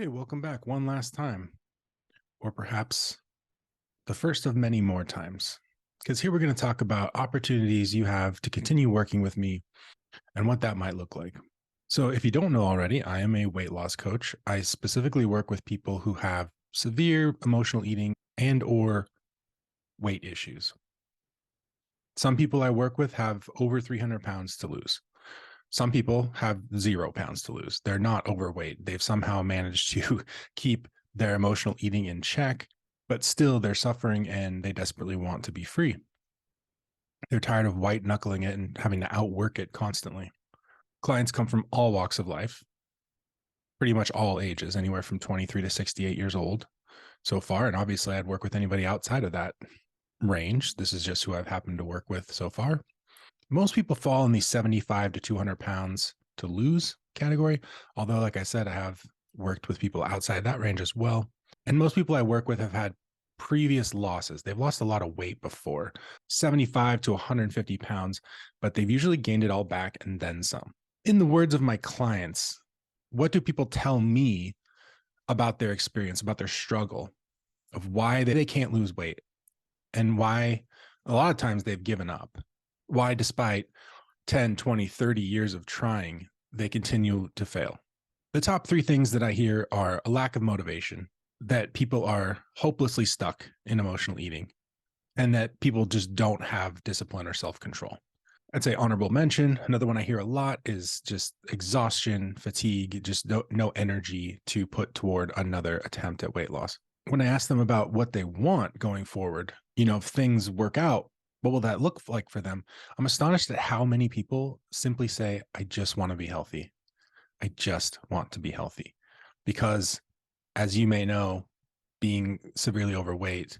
Hey, welcome back one last time, or perhaps the first of many more times. Because here we're going to talk about opportunities you have to continue working with me and what that might look like. So, if you don't know already, I am a weight loss coach. I specifically work with people who have severe emotional eating and or weight issues. Some people I work with have over 300 pounds to lose. Some people have 0 pounds to lose. They're not overweight. They've somehow managed to keep their emotional eating in check, but still they're suffering and they desperately want to be free. They're tired of white knuckling it and having to outwork it constantly. Clients come from all walks of life, pretty much all ages, anywhere from 23 to 68 years old so far. And obviously, I'd work with anybody outside of that range. This is just who I've happened to work with so far. Most people fall in the 75 to 200 pounds to lose category. Although, like I said, I have worked with people outside that range as well. And most people I work with have had previous losses. They've lost a lot of weight before, 75 to 150 pounds, but they've usually gained it all back and then some. In the words of my clients, what do people tell me about their experience, about their struggle, of why they can't lose weight and why a lot of times they've given up? Why, despite 10, 20, 30 years of trying, they continue to fail. The top three things that I hear are a lack of motivation, that people are hopelessly stuck in emotional eating, and that people just don't have discipline or self-control. I'd say honorable mention. Another one I hear a lot is just exhaustion, fatigue, just no energy to put toward another attempt at weight loss. When I ask them about what they want going forward, if things work out, what will that look like for them? I'm astonished at how many people simply say, I just want to be healthy. I just want to be healthy. Because as you may know, being severely overweight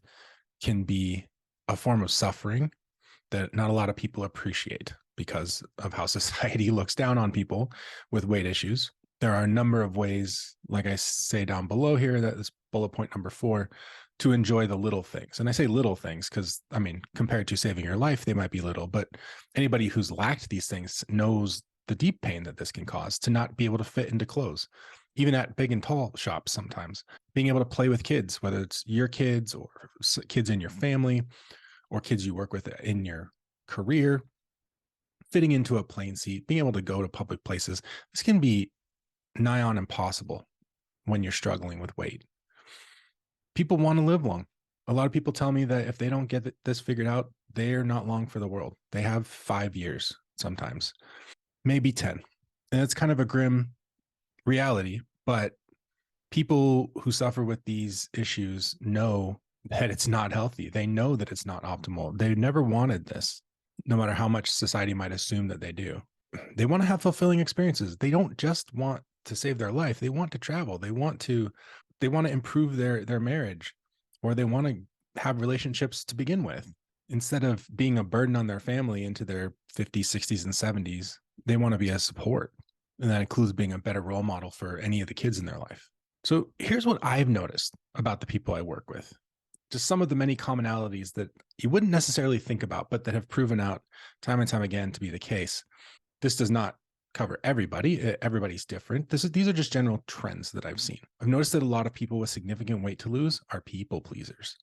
can be a form of suffering that not a lot of people appreciate because of how society looks down on people with weight issues. There are a number of ways, like I say down below here, that is bullet point number 4, to enjoy the little things. And I say little things because, compared to saving your life, they might be little, but anybody who's lacked these things knows the deep pain that this can cause to not be able to fit into clothes, even at big and tall shops sometimes. Being able to play with kids, whether it's your kids or kids in your family or kids you work with in your career, fitting into a plane seat, being able to go to public places. This can be nigh on impossible when you're struggling with weight. People want to live long. A lot of people tell me that if they don't get this figured out, they're not long for the world. They have 5 years sometimes, maybe 10. And it's kind of a grim reality, but people who suffer with these issues know that it's not healthy. They know that it's not optimal. They never wanted this, no matter how much society might assume that they do. They want to have fulfilling experiences. They don't just want to save their life. They want to travel. They want to improve their marriage, or they want to have relationships to begin with. Instead of being a burden on their family into their 50s, 60s, and 70s, they want to be a support. And that includes being a better role model for any of the kids in their life. So here's what I've noticed about the people I work with. Just some of the many commonalities that you wouldn't necessarily think about, but that have proven out time and time again to be the case. This does not cover everybody. Everybody's different. These are just general trends that I've seen. I've noticed that a lot of people with significant weight to lose are people pleasers.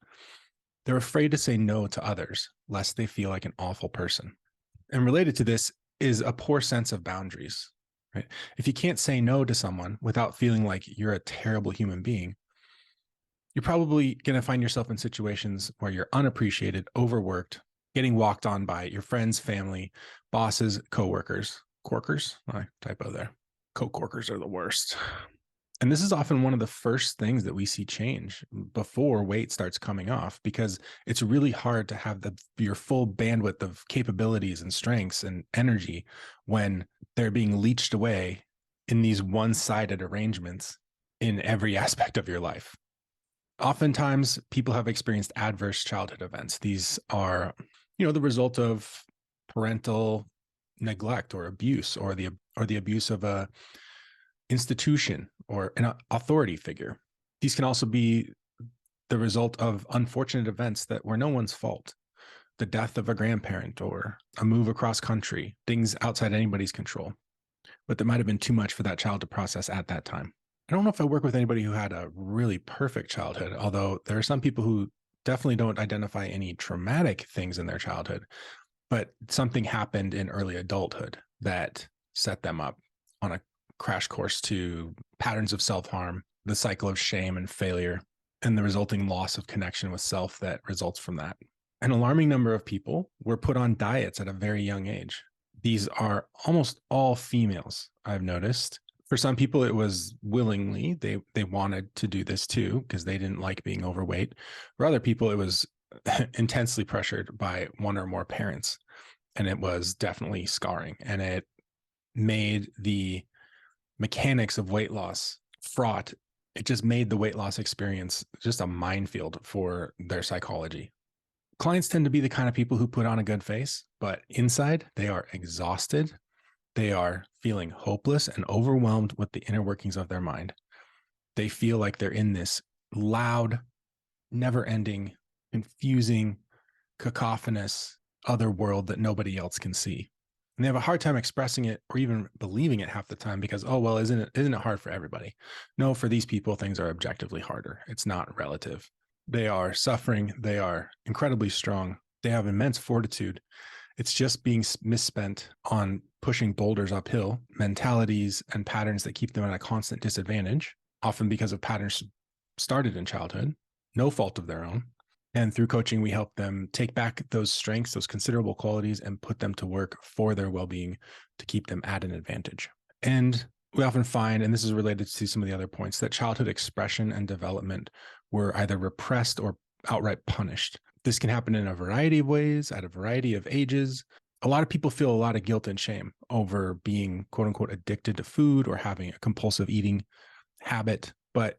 They're afraid to say no to others, lest they feel like an awful person. And related to this is a poor sense of boundaries. Right? If you can't say no to someone without feeling like you're a terrible human being, you're probably going to find yourself in situations where you're unappreciated, overworked, getting walked on by your friends, family, bosses, coworkers. Corkers? Typo there. Co-corkers are the worst. And this is often one of the first things that we see change before weight starts coming off, because it's really hard to have your full bandwidth of capabilities and strengths and energy when they're being leached away in these one-sided arrangements in every aspect of your life. Oftentimes, people have experienced adverse childhood events. These are, the result of parental neglect or abuse, or the abuse of a institution or an authority figure. These can also be the result of unfortunate events that were no one's fault. The death of a grandparent or a move across country, things outside anybody's control, but that might have been too much for that child to process at that time. I don't know if I work with anybody who had a really perfect childhood, although there are some people who definitely don't identify any traumatic things in their childhood, but something happened in early adulthood that set them up on a crash course to patterns of self-harm, the cycle of shame and failure, and the resulting loss of connection with self that results from that. An alarming number of people were put on diets at a very young age. These are almost all females, I've noticed. For some people, it was willingly. They wanted to do this too because they didn't like being overweight. For other people, it was intensely pressured by one or more parents. And it was definitely scarring. And it made the mechanics of weight loss fraught. It just made the weight loss experience just a minefield for their psychology. Clients tend to be the kind of people who put on a good face, but inside they are exhausted. They are feeling hopeless and overwhelmed with the inner workings of their mind. They feel like they're in this loud, never-ending, confusing, cacophonous other world that nobody else can see. And they have a hard time expressing it or even believing it half the time because, oh, well, isn't it hard for everybody? No, for these people, things are objectively harder. It's not relative. They are suffering. They are incredibly strong. They have immense fortitude. It's just being misspent on pushing boulders uphill, mentalities and patterns that keep them at a constant disadvantage, often because of patterns started in childhood, no fault of their own. And through coaching, we help them take back those strengths, those considerable qualities, and put them to work for their well-being to keep them at an advantage. And we often find, and this is related to some of the other points, that childhood expression and development were either repressed or outright punished. This can happen in a variety of ways, at a variety of ages. A lot of people feel a lot of guilt and shame over being, quote unquote, addicted to food or having a compulsive eating habit. But,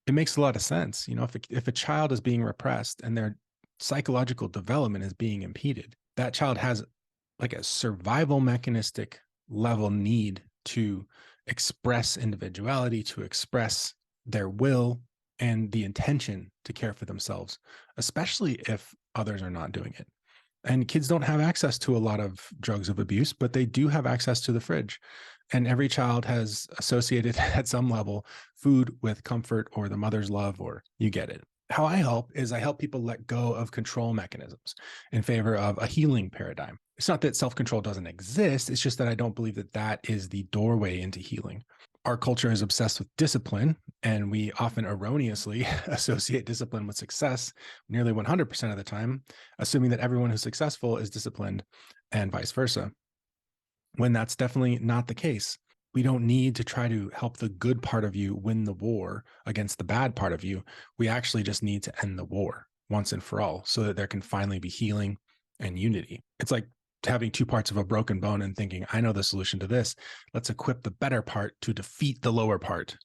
it makes a lot of sense. If a child is being repressed and their psychological development is being impeded, that child has like a survival mechanistic level need to express individuality, to express their will and the intention to care for themselves, especially if others are not doing it. And kids don't have access to a lot of drugs of abuse, but they do have access to the fridge. And every child has associated at some level food with comfort or the mother's love, or you get it. How I help is I help people let go of control mechanisms in favor of a healing paradigm. It's not that self-control doesn't exist. It's just that I don't believe that that is the doorway into healing. Our culture is obsessed with discipline, and we often erroneously associate discipline with success nearly 100% of the time, assuming that everyone who's successful is disciplined and vice versa, when that's definitely not the case. We don't need to try to help the good part of you win the war against the bad part of you. We actually just need to end the war once and for all so that there can finally be healing and unity. It's like having two parts of a broken bone and thinking, I know the solution to this. Let's equip the better part to defeat the lower part,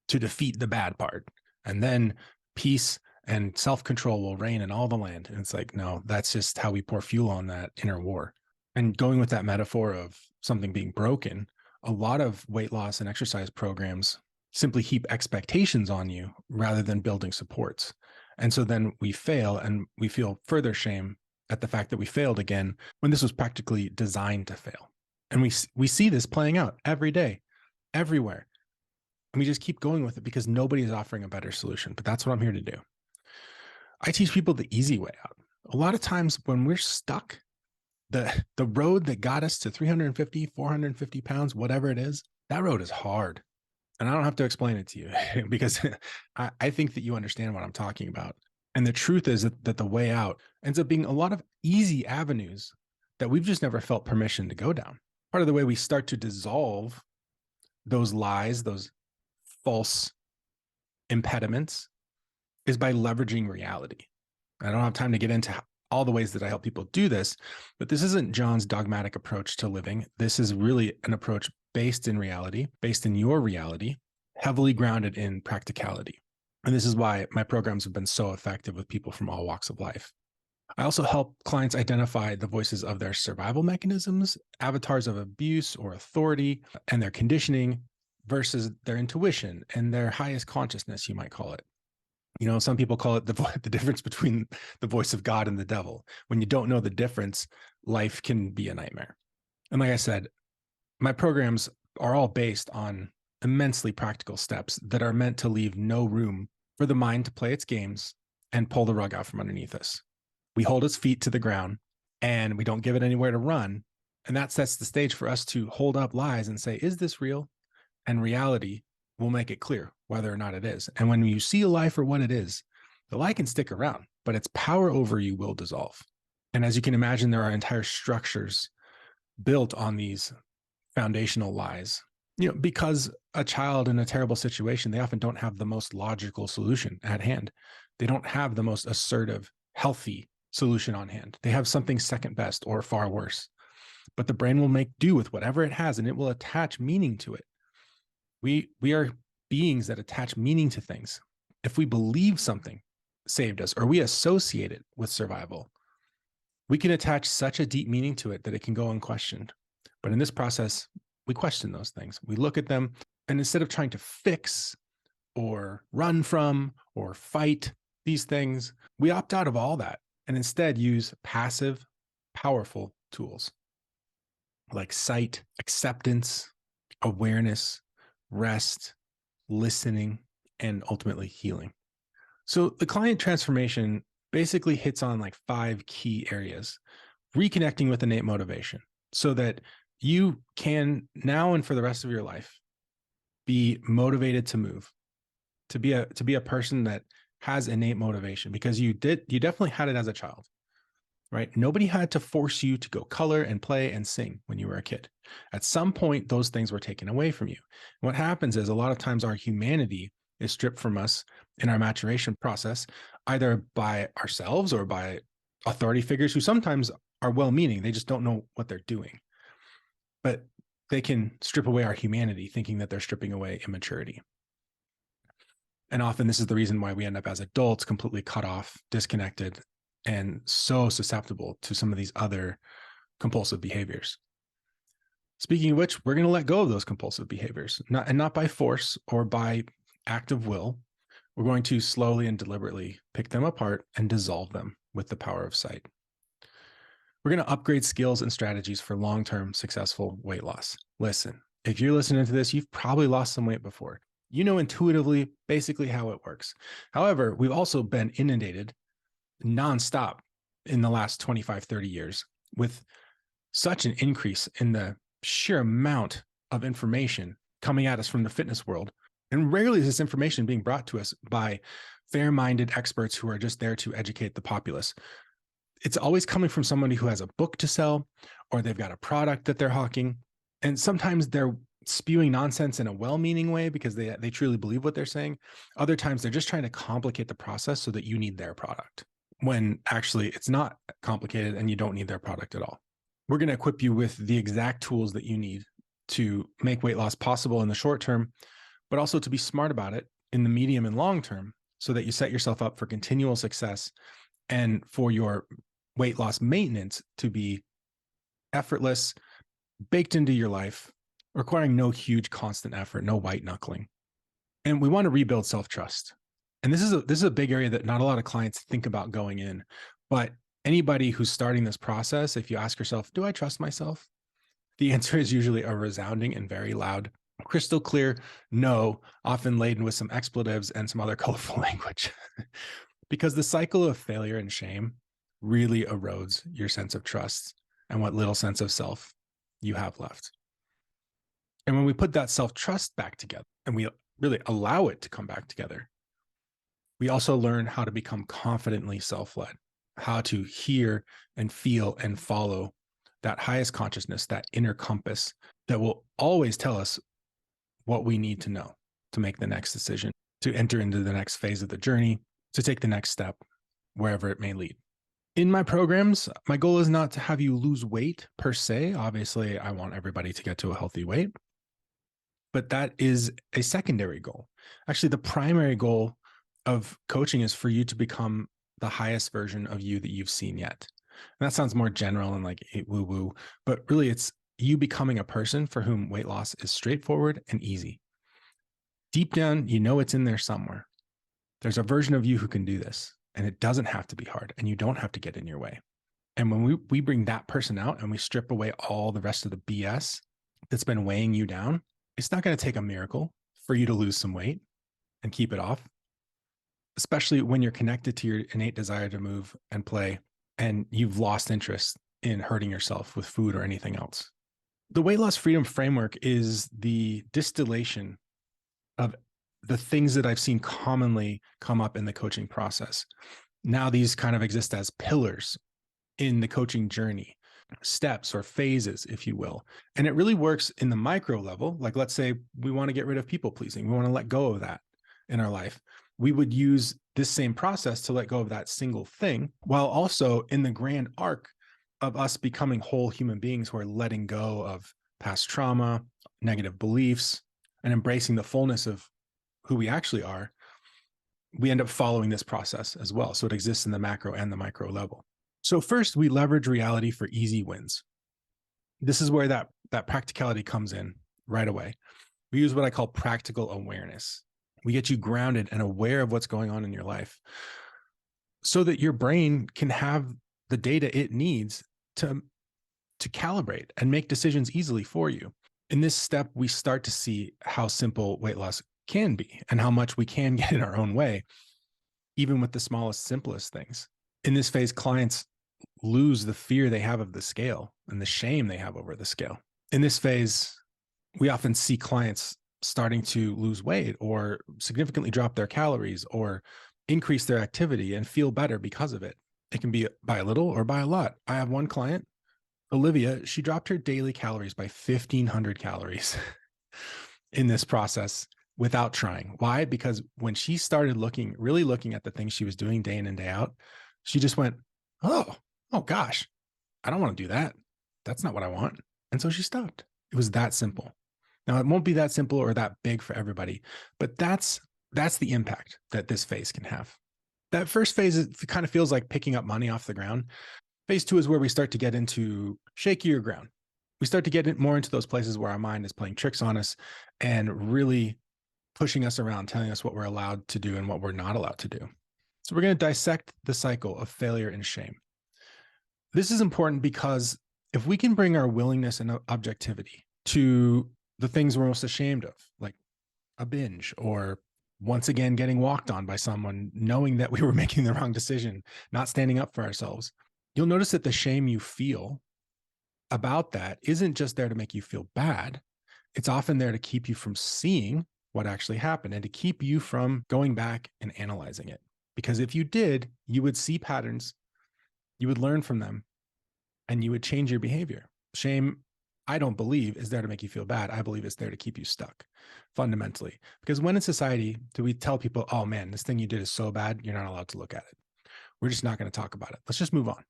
to defeat the bad part. And then peace and self-control will reign in all the land. And it's like, no, that's just how we pour fuel on that inner war. And going with that metaphor of something being broken, a lot of weight loss and exercise programs simply heap expectations on you rather than building supports. And so then we fail and we feel further shame at the fact that we failed again when this was practically designed to fail. And we see this playing out every day, everywhere. And we just keep going with it because nobody is offering a better solution. But that's what I'm here to do. I teach people the easy way out. A lot of times when we're stuck, the road that got us to 350, 450 pounds, whatever it is, that road is hard. And I don't have to explain it to you because I think that you understand what I'm talking about. And the truth is that the way out ends up being a lot of easy avenues that we've just never felt permission to go down. Part of the way we start to dissolve those lies, those false impediments, is by leveraging reality. I don't have time to get into all the ways that I help people do this, but this isn't John's dogmatic approach to living. This is really an approach based in reality, based in your reality, heavily grounded in practicality. And this is why my programs have been so effective with people from all walks of life. I also help clients identify the voices of their survival mechanisms, avatars of abuse or authority, and their conditioning versus their intuition and their highest consciousness, you might call it. Some people call it the difference between the voice of God and the devil. When you don't know the difference, life can be a nightmare. And like I said, my programs are all based on immensely practical steps that are meant to leave no room for the mind to play its games and pull the rug out from underneath us. We hold its feet to the ground and we don't give it anywhere to run. And that sets the stage for us to hold up lies and say, is this real? And reality will make it clear whether or not it is. And when you see a lie for what it is, the lie can stick around, but its power over you will dissolve. And as you can imagine, there are entire structures built on these foundational lies. Because a child in a terrible situation, they often don't have the most logical solution at hand. They don't have the most assertive, healthy solution on hand. They have something second best or far worse. But the brain will make do with whatever it has, and it will attach meaning to it. We are beings that attach meaning to things. If we believe something saved us, or we associate it with survival, we can attach such a deep meaning to it that it can go unquestioned. But in this process, we question those things. We look at them, and instead of trying to fix or run from or fight these things, we opt out of all that and instead use passive, powerful tools like sight, acceptance, awareness, rest, listening, and ultimately healing. So the client transformation basically hits on like 5 key areas. Reconnecting with innate motivation so that you can now and for the rest of your life be motivated to move, to be a person that has innate motivation, because you definitely had it as a child, right? Nobody had to force you to go color and play and sing when you were a kid. At some point, those things were taken away from you. And what happens is a lot of times our humanity is stripped from us in our maturation process, either by ourselves or by authority figures who sometimes are well-meaning. They just don't know what they're doing. But they can strip away our humanity, thinking that they're stripping away immaturity. And often this is the reason why we end up as adults completely cut off, disconnected, and so susceptible to some of these other compulsive behaviors. Speaking of which, we're going to let go of those compulsive behaviors, not by force or by act of will. We're going to slowly and deliberately pick them apart and dissolve them with the power of sight. We're going to upgrade skills and strategies for long-term successful weight loss. Listen, if you're listening to this, you've probably lost some weight before. You know intuitively basically how it works. However, we've also been inundated nonstop in the last 25, 30 years with such an increase in the sheer amount of information coming at us from the fitness world. And rarely is this information being brought to us by fair-minded experts who are just there to educate the populace. It's always coming from somebody who has a book to sell, or they've got a product that they're hawking. And sometimes they're spewing nonsense in a well-meaning way because they truly believe what they're saying. Other times they're just trying to complicate the process so that you need their product, when actually it's not complicated and you don't need their product at all. We're going to equip you with the exact tools that you need to make weight loss possible in the short term, but also to be smart about it in the medium and long term so that you set yourself up for continual success and for your weight loss maintenance to be effortless, baked into your life, requiring no huge constant effort, no white knuckling. And we want to rebuild self-trust. And this is a big area that not a lot of clients think about going in. But anybody who's starting this process, if you ask yourself, do I trust myself? The answer is usually a resounding and very loud, crystal clear no, often laden with some expletives and some other colorful language. Because the cycle of failure and shame really erodes your sense of trust and what little sense of self you have left. And when we put that self-trust back together and we really allow it to come back together, we also learn how to become confidently self-led, how to hear and feel and follow that highest consciousness, that inner compass that will always tell us what we need to know to make the next decision, to enter into the next phase of the journey, to take the next step, wherever it may lead. In my programs, my goal is not to have you lose weight per se. Obviously, I want everybody to get to a healthy weight, but that is a secondary goal. Actually, the primary goal of coaching is for you to become the highest version of you that you've seen yet. And that sounds more general and like woo-woo, but really it's you becoming a person for whom weight loss is straightforward and easy. Deep down, you know it's in there somewhere. There's a version of you who can do this, and it doesn't have to be hard, and you don't have to get in your way. And when we bring that person out and we strip away all the rest of the BS that's been weighing you down, It's not going to take a miracle for you to lose some weight and keep it off, especially when you're connected to your innate desire to move and play and you've lost interest in hurting yourself with food or anything else. The weight loss freedom framework is the distillation of the things that I've seen commonly come up in the coaching process. Now these kind of exist as pillars in the coaching journey, steps or phases, if you will. And it really works in the micro level. Like, let's say we want to get rid of people pleasing. We want to let go of that in our life. We would use this same process to let go of that single thing, while also in the grand arc of us becoming whole human beings who are letting go of past trauma, negative beliefs, and embracing the fullness of who we actually are. We end up following this process as well. So it exists in the macro and the micro level. So first, we leverage reality for easy wins. This is where that practicality comes in right away. We use what I call practical awareness. We get you grounded and aware of what's going on in your life so that your brain can have the data it needs to calibrate and make decisions easily for you. In this step, we start to see how simple weight loss can be and how much we can get in our own way, even with the smallest, simplest things. In this phase, clients lose the fear they have of the scale and the shame they have over the scale. In this phase, we often see clients starting to lose weight or significantly drop their calories or increase their activity and feel better because of it. It can be by a little or by a lot. I have one client, Olivia, she dropped her daily calories by 1,500 calories in this process without trying. Why? Because when she started really looking at the things she was doing day in and day out, she just went, oh gosh, I don't want to do that. That's not what I want. And so she stopped. It was that simple. Now, it won't be that simple or that big for everybody, but that's the impact that this phase can have. That first phase, it kind of feels like picking up money off the ground. Phase 2 is where we start to get into shakier ground. We start to get more into those places where our mind is playing tricks on us and really pushing us around, telling us what we're allowed to do and what we're not allowed to do. So we're going to dissect the cycle of failure and shame. This is important because if we can bring our willingness and objectivity to the things we're most ashamed of, like a binge or once again getting walked on by someone, knowing that we were making the wrong decision, not standing up for ourselves, you'll notice that the shame you feel about that isn't just there to make you feel bad. It's often there to keep you from seeing what actually happened and to keep you from going back and analyzing it. Because if you did, you would see patterns, you would learn from them, and you would change your behavior. Shame, I don't believe, is there to make you feel bad. I believe it's there to keep you stuck fundamentally. Because when in society do we tell people, oh man, this thing you did is so bad, you're not allowed to look at it. We're just not going to talk about it. Let's just move on.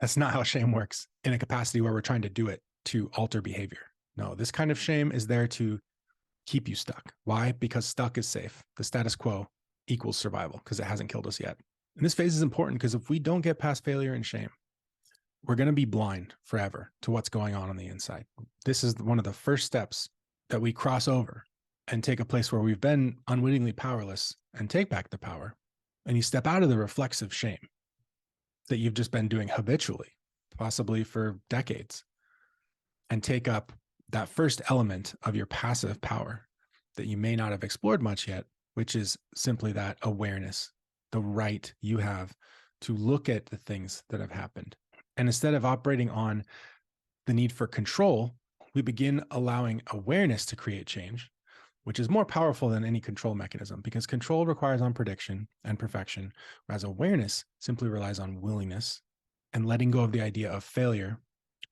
That's not how shame works in a capacity where we're trying to do it to alter behavior. No, this kind of shame is there to keep you stuck. Why? Because stuck is safe. The status quo equals survival because it hasn't killed us yet. And this phase is important because if we don't get past failure and shame, we're going to be blind forever to what's going on the inside. This is one of the first steps that we cross over and take a place where we've been unwittingly powerless and take back the power. And you step out of the reflexive shame that you've just been doing habitually, possibly for decades, and take up that first element of your passive power that you may not have explored much yet, which is simply that awareness, the right you have to look at the things that have happened. And instead of operating on the need for control, we begin allowing awareness to create change, which is more powerful than any control mechanism because control requires on prediction and perfection, whereas awareness simply relies on willingness and letting go of the idea of failure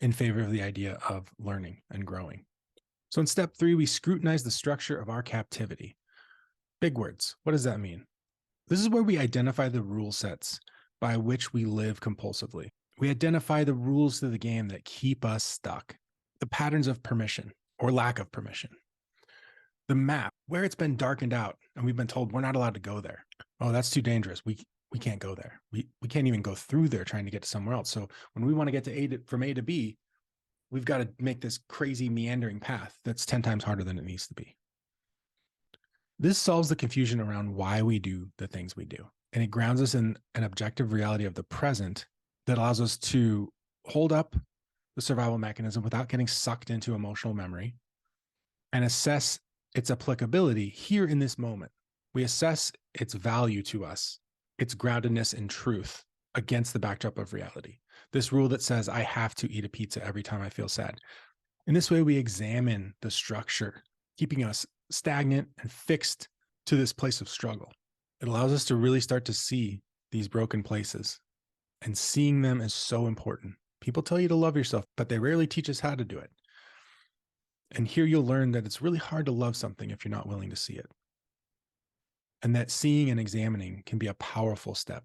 in favor of the idea of learning and growing. So in step 3, we scrutinize the structure of our captivity. Big words. What does that mean? This is where we identify the rule sets by which we live compulsively. We identify the rules to the game that keep us stuck, the patterns of permission or lack of permission, the map where it's been darkened out and we've been told we're not allowed to go there. Oh, that's too dangerous. We can't go there. We can't even go through there trying to get to somewhere else. So when we want to get to from A to B, we've got to make this crazy meandering path that's 10 times harder than it needs to be. This solves the confusion around why we do the things we do. And it grounds us in an objective reality of the present that allows us to hold up the survival mechanism without getting sucked into emotional memory and assess its applicability here in this moment. We assess its value to us, its groundedness in truth against the backdrop of reality. This rule that says I have to eat a pizza every time I feel sad. In this way, we examine the structure, keeping us stagnant and fixed to this place of struggle. It allows us to really start to see these broken places, and seeing them is so important. People tell you to love yourself, but they rarely teach us how to do it. And here you'll learn that it's really hard to love something if you're not willing to see it. And that seeing and examining can be a powerful step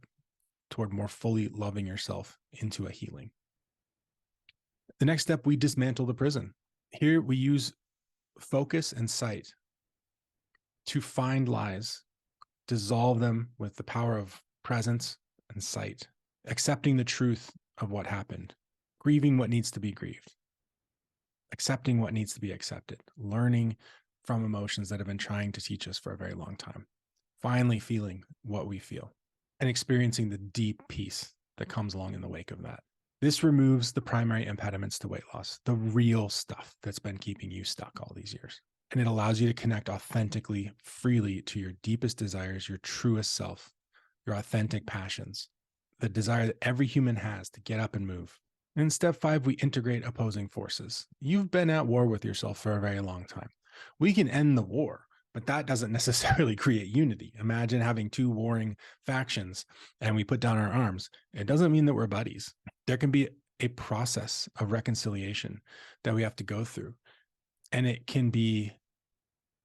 toward more fully loving yourself into a healing. The next step, we dismantle the prison. Here we use focus and sight to find lies, dissolve them with the power of presence and sight, accepting the truth of what happened, grieving what needs to be grieved, accepting what needs to be accepted, learning from emotions that have been trying to teach us for a very long time, finally feeling what we feel, and experiencing the deep peace that comes along in the wake of that. This removes the primary impediments to weight loss, the real stuff that's been keeping you stuck all these years. And it allows you to connect authentically, freely to your deepest desires, your truest self, your authentic passions, the desire that every human has to get up and move. And in step 5, we integrate opposing forces. You've been at war with yourself for a very long time. We can end the war, but that doesn't necessarily create unity. Imagine having 2 warring factions and we put down our arms. It doesn't mean that we're buddies. There can be a process of reconciliation that we have to go through. And it can be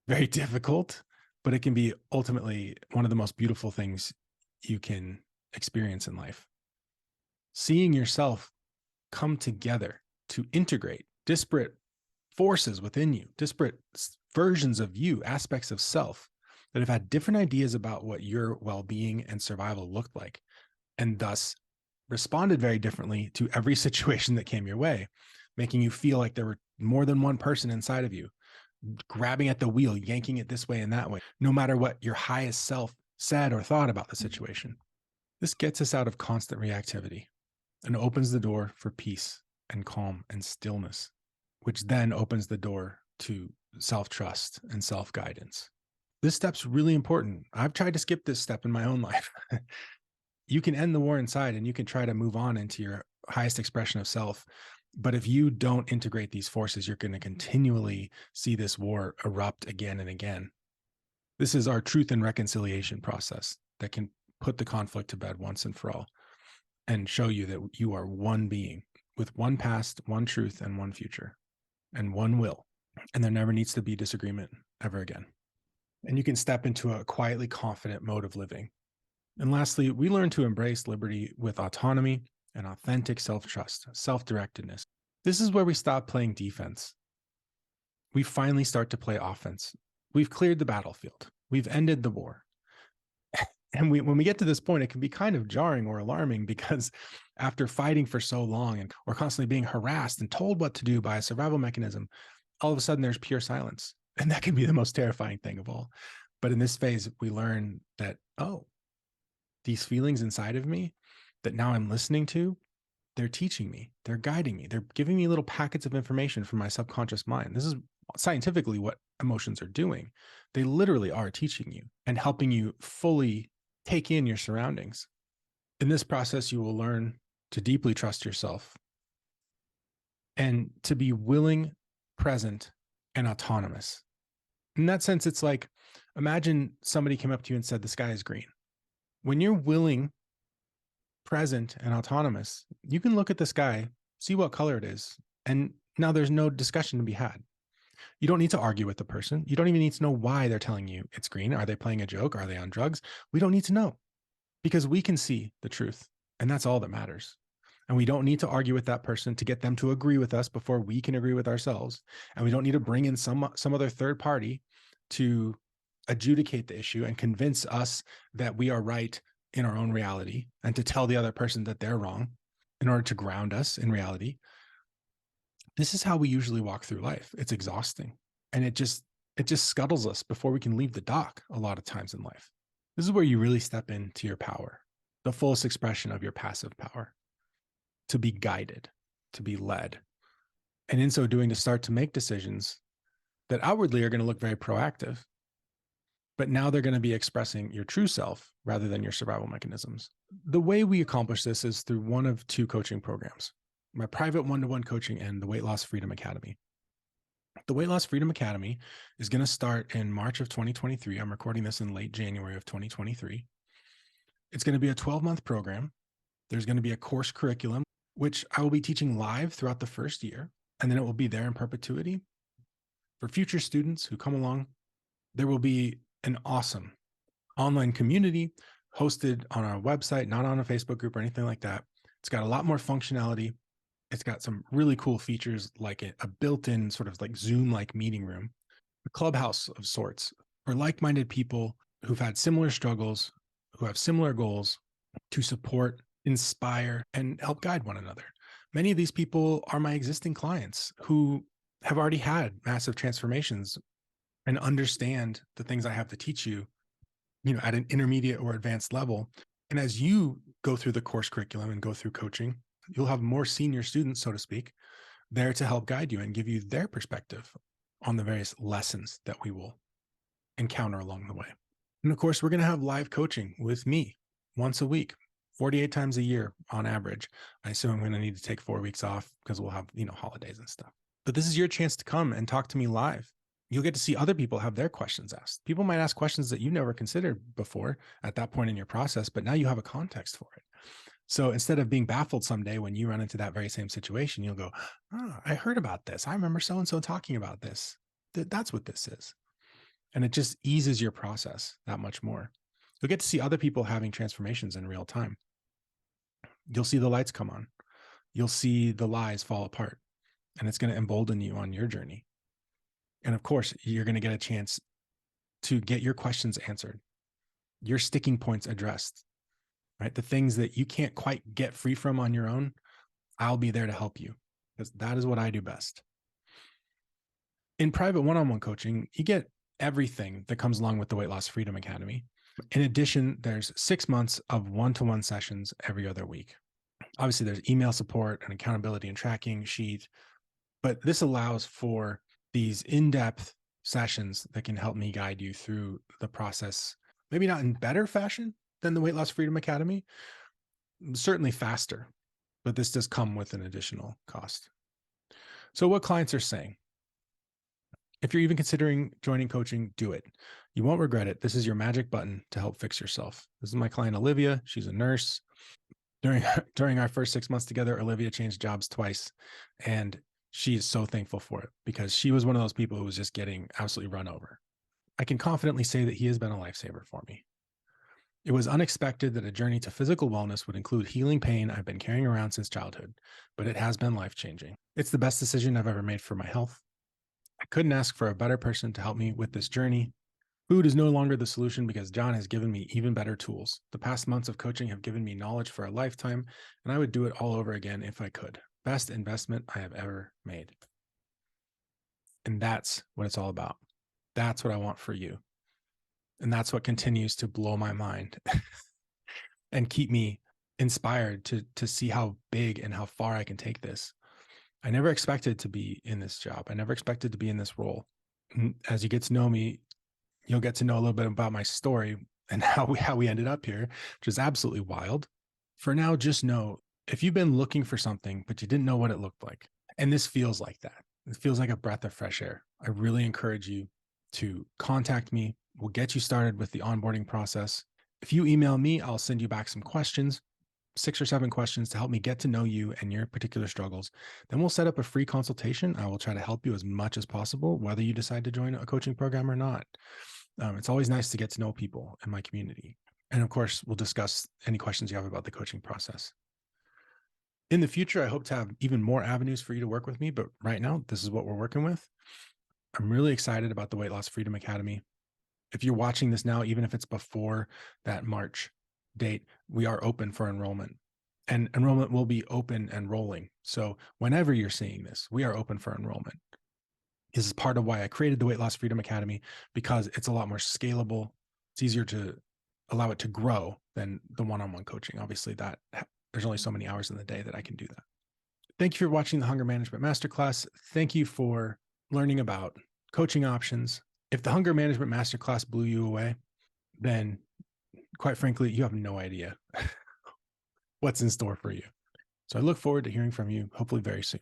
very difficult, but it can be ultimately one of the most beautiful things you can experience in life. Seeing yourself come together to integrate disparate forces within you, disparate versions of you, aspects of self that have had different ideas about what your well-being and survival looked like, and thus responded very differently to every situation that came your way, making you feel like there were more than one person inside of you, grabbing at the wheel, yanking it this way and that way, no matter what your highest self said or thought about the situation. This gets us out of constant reactivity and opens the door for peace and calm and stillness, which then opens the door to self-trust and self-guidance. This step's really important. I've tried to skip this step in my own life. You can end the war inside and you can try to move on into your highest expression of self. But if you don't integrate these forces, you're going to continually see this war erupt again and again. This is our truth and reconciliation process that can put the conflict to bed once and for all and show you that you are one being with one past, one truth, and one future, and one will. And there never needs to be disagreement ever again. And you can step into a quietly confident mode of living. And lastly, we learn to embrace liberty with autonomy and authentic self-trust, self-directedness. This is where we stop playing defense. We finally start to play offense. We've cleared the battlefield. We've ended the war. And when we get to this point, it can be kind of jarring or alarming because after fighting for so long and we're constantly being harassed and told what to do by a survival mechanism, all of a sudden there's pure silence. And that can be the most terrifying thing of all. But in this phase, we learn that, oh, these feelings inside of me that now I'm listening to, they're teaching me, they're guiding me, they're giving me little packets of information from my subconscious mind. This is scientifically what emotions are doing. They literally are teaching you and helping you fully take in your surroundings. In this process, you will learn to deeply trust yourself and to be willing, present, and autonomous. In that sense, it's like, imagine somebody came up to you and said, the sky is green. When you're willing, present, and autonomous, you can look at the sky, see what color it is, and now there's no discussion to be had. You don't need to argue with the person. You don't even need to know why they're telling you it's green. Are they playing a joke? Are they on drugs? We don't need to know because we can see the truth, and that's all that matters. And we don't need to argue with that person to get them to agree with us before we can agree with ourselves. And we don't need to bring in some other third party to adjudicate the issue and convince us that we are right in our own reality and to tell the other person that they're wrong in order to ground us in reality. This is how we usually walk through life. It's exhausting. And it just scuttles us before we can leave the dock a lot of times in life. This is where you really step into your power, the fullest expression of your passive power, to be guided, to be led. And in so doing, to start to make decisions that outwardly are going to look very proactive, but now they're going to be expressing your true self rather than your survival mechanisms. The way we accomplish this is through one of two coaching programs: my private one-to-one coaching and the Weight Loss Freedom Academy. The Weight Loss Freedom Academy is going to start in March of 2023. I'm recording this in late January of 2023. It's going to be a 12-month program. There's going to be a course curriculum, which I will be teaching live throughout the first year, and then it will be there in perpetuity. For future students who come along, there will be an awesome online community hosted on our website, not on a Facebook group or anything like that. It's got a lot more functionality. It's got some really cool features like a built-in sort of like Zoom-like meeting room, a clubhouse of sorts for like-minded people who've had similar struggles, who have similar goals, to support, inspire, and help guide one another. Many of these people are my existing clients who have already had massive transformations and understand the things I have to teach you, at an intermediate or advanced level. And as you go through the course curriculum and go through coaching, you'll have more senior students, so to speak, there to help guide you and give you their perspective on the various lessons that we will encounter along the way. And of course, we're going to have live coaching with me once a week, 48 times a year on average. I assume I'm going to need to take 4 weeks off because we'll have, holidays and stuff. But this is your chance to come and talk to me live. You'll get to see other people have their questions asked. People might ask questions that you never considered before at that point in your process, but now you have a context for it. So instead of being baffled someday when you run into that very same situation, you'll go, oh, I heard about this. I remember so-and-so talking about this. That's what this is. And it just eases your process that much more. You'll get to see other people having transformations in real time. You'll see the lights come on. You'll see the lies fall apart, and it's going to embolden you on your journey. And of course, you're going to get a chance to get your questions answered, your sticking points addressed, right? The things that you can't quite get free from on your own, I'll be there to help you, because that is what I do best. In private one-on-one coaching, you get everything that comes along with the Weight Loss Freedom Academy. In addition, there's 6 months of one-to-one sessions every other week. Obviously, there's email support and accountability and tracking sheet, but this allows for these in-depth sessions that can help me guide you through the process, maybe not in better fashion than the Weight Loss Freedom Academy, certainly faster, but this does come with an additional cost. So what clients are saying: if you're even considering joining coaching, do it. You won't regret it. This is your magic button to help fix yourself. This is my client, Olivia. She's a nurse. During our first 6 months together, Olivia changed jobs twice, and she is so thankful for it because she was one of those people who was just getting absolutely run over. I can confidently say that he has been a lifesaver for me. It was unexpected that a journey to physical wellness would include healing pain I've been carrying around since childhood, but it has been life-changing. It's the best decision I've ever made for my health. I couldn't ask for a better person to help me with this journey. Food is no longer the solution because John has given me even better tools. The past months of coaching have given me knowledge for a lifetime, and I would do it all over again if I could. Best investment I have ever made. And that's what it's all about. That's what I want for you. And that's what continues to blow my mind and keep me inspired to see how big and how far I can take this. I never expected to be in this job. I never expected to be in this role. And as you get to know me, you'll get to know a little bit about my story and how we ended up here, which is absolutely wild. For now, just know, if you've been looking for something, but you didn't know what it looked like, and this feels like that, it feels like a breath of fresh air, I really encourage you to contact me. We'll get you started with the onboarding process. If you email me, I'll send you back some questions, 6 or 7 questions to help me get to know you and your particular struggles. Then we'll set up a free consultation. I will try to help you as much as possible, whether you decide to join a coaching program or not. It's always nice to get to know people in my community. And of course, we'll discuss any questions you have about the coaching process. In the future, I hope to have even more avenues for you to work with me, but right now, this is what we're working with. I'm really excited about the Weight Loss Freedom Academy. If you're watching this now, even if it's before that March date, we are open for enrollment, and enrollment will be open and rolling. So whenever you're seeing this, we are open for enrollment. This is part of why I created the Weight Loss Freedom Academy, because it's a lot more scalable. It's easier to allow it to grow than the one-on-one coaching. Obviously, there's only so many hours in the day that I can do that. Thank you for watching the Hunger Management Masterclass. Thank you for learning about coaching options. If the Hunger Management Masterclass blew you away, then quite frankly, you have no idea what's in store for you. So I look forward to hearing from you, hopefully very soon.